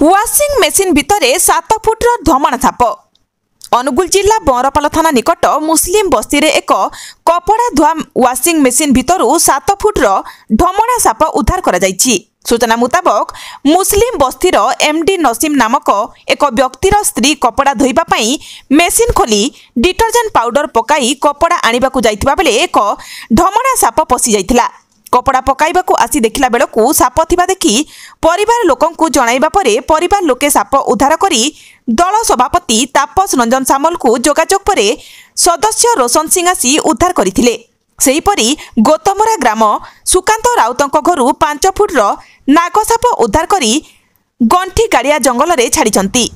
Washing machine भितरे 7 फुट्र धमणा shop. Angul जिला बरपाल थाना निकट मुस्लिम बस्ती रे एक कपड़ा धुआ वाशिंग मेसिन भितरु 7 फुट्र धमणा साप उद्धार करा जायछि। सूचना मुताबक मुस्लिम बस्तीर एमडी नसीम नामक एक व्यक्तिर स्त्री कपड़ा धोइबा पई मेसिन खोली डिटर्जेंट पाउडर पकाई कपड़ा आनिबाकु जाइथिबा बेले एक धमणा साप पसी जाइथिला। कपड़ा पकाइबाकु आसी देखिला बेलकु साप थिबा देखि परिवार लोकंकु जणाइबा परे परिवार लोके साप उद्धार करी दल सभापति तापस रंजन सामल को जोगाजोग परे सदस्य रोशन सिंह आसी उद्धार करथिले। सेहीपरि गोतमरा ग्राम सुकांत राउतंक घरु 5 फुट्र नागसाप उद्धार करी गंठी गाड़िया जंगल रे छाड़िछंती।